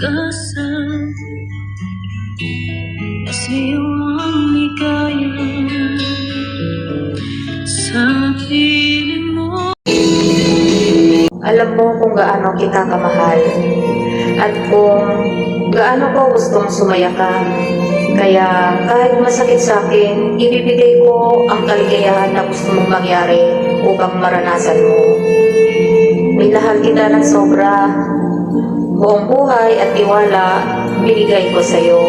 pag-asa sa iyong ligaya sa piling mo. Alam mo kung gaano kita kamahal at kung gaano ko gustong sumaya ka. Kaya kahit masakit sa akin, ibibigay ko ang kaligayahan na gusto mong mangyari upang maranasan mo. Minahal kita ng sobra. Buong buhay at tiwala binigay ko sa iyo.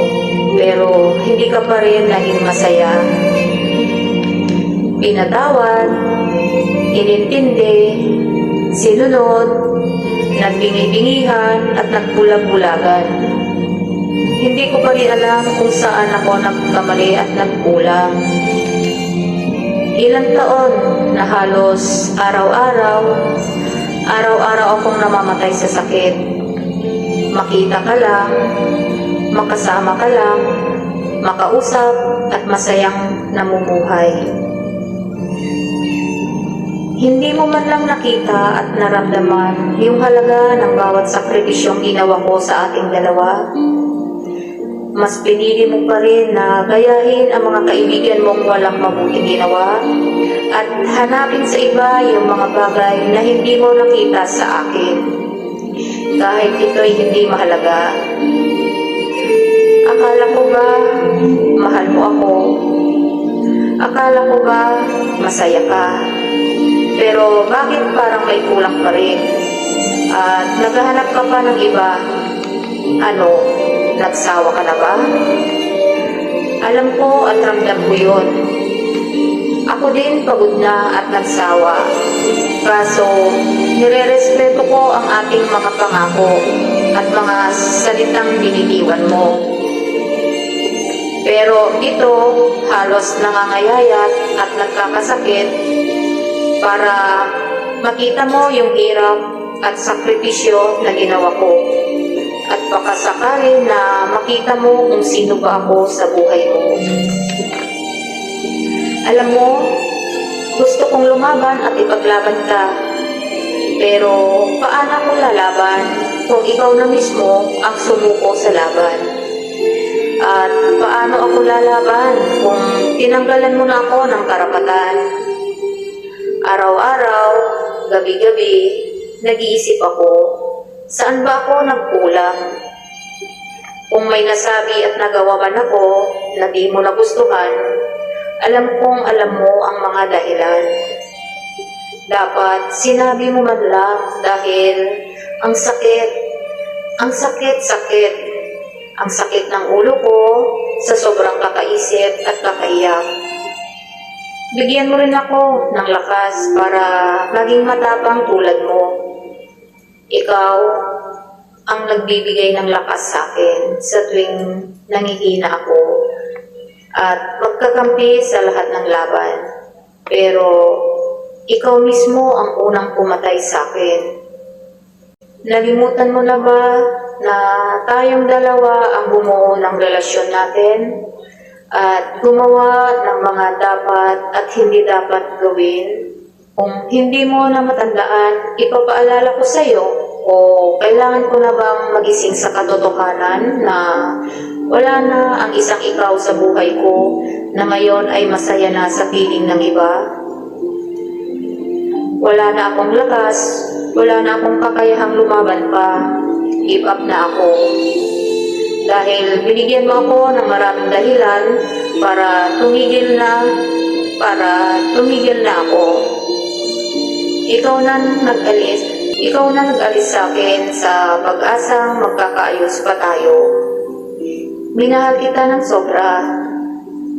Pero hindi ka pa rin naging masaya. Pinatawad, inintindi, sinunod, nagbingi-bingihan at nagbulag-bulagan. Hindi ko pa rin alam kung saan ako nagkamali at nagkulang. Ilang taon na halos araw-araw akong namamatay sa sakit. Makita ka lang, makasama ka lang, makausap at masayang namumuhay. Hindi mo man lang nakita at naramdaman yung halaga ng bawat sakripisyong ginawa ko sa ating dalawa. Mas pinili mo pa rin na gayahin ang mga kaibigan mong walang mabuting ginawa at hanapin sa iba yung mga bagay na hindi mo nakita sa akin. Kahit ito'y hindi mahalaga. Akala ko ba mahal mo ako? Akala ko ba masaya ka? Pero bakit parang may kulang pa rin? At naghahanap ka pa ng iba? Ano, nagsawa ka na ba? Alam ko at ramdam ko yun. Ako din pagod na at nagsawa. Kaso, nire-respeto ko ang ating mga pangako at mga salitang binitiwan mo. Pero ito, halos nangangayayat at nagkakasakit para makita mo yung hirap at sakripisyo na ginawa ko. At baka sakali na makita mo kung sino ba ako sa buhay mo. Alam mo, gusto kong lumaban at ipaglaban ka. Pero paano ako lalaban kung ikaw na mismo ang sumuko sa laban? At paano ako lalaban kung tinanggalan mo na ako ng karapatan? Araw-araw, gabi-gabi, nag-iisip ako, saan ba ako nagkulang? Kung may nasabi at nagawa man ako na di mo nagustuhan, alam kong alam mo ang mga dahilan. Dapat sinabi mo man lang dahil ang sakit, ang sakit-sakit, ang sakit ng ulo ko sa sobrang kakaisip at kakaiyak. Bigyan mo rin ako ng lakas para maging matapang tulad mo. Ikaw ang nagbibigay ng lakas sa akin sa tuwing nangihina ako at magkakampi sa lahat ng laban. Pero ikaw mismo ang unang pumatay sa akin. Nalimutan mo na ba na tayong dalawa ang bumuo ng relasyon natin at gumawa ng mga dapat at hindi dapat gawin? Kung hindi mo na matandaan, ipapaalala ko sa iyo o kailangan ko na bang magising sa katotohanan na wala na ang isang ikaw sa buhay ko na ngayon ay masaya na sa piling ng iba? Wala na akong lakas, wala na akong kakayahang lumaban pa, give up na ako. Dahil binigyan mo ako ng maraming dahilan para tumigil na ako. Ikaw na nag-alis sa akin sa pag-asang magkakaayos pa tayo. Minahal kita ng sobra.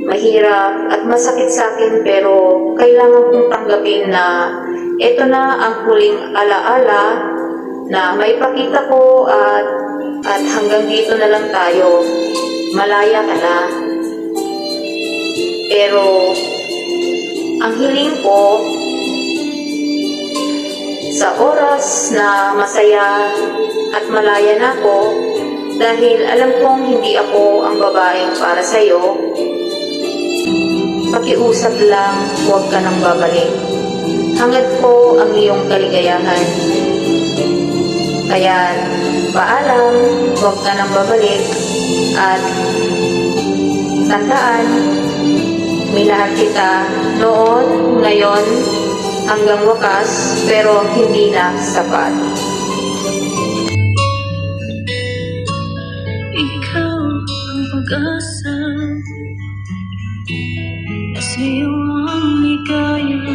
Mahirap at masakit sa akin pero kailangan kong tanggapin na ito na ang huling alaala na may pakita ko at hanggang dito na lang tayo. Malaya ka na. Pero ang hiling ko sa oras na masaya at malaya na ako dahil alam kong hindi ako ang babaeng para sa'yo, pakiusap lang, huwag ka nang babalik. Hangad ko ang iyong kaligayahan. Kaya paalam, huwag ka nang babalik, at tandaan, minahal kita noon, ngayon, hanggang wakas, pero hindi na sapat. Ikaw ang pag-asa, sa'yo ang ligaya.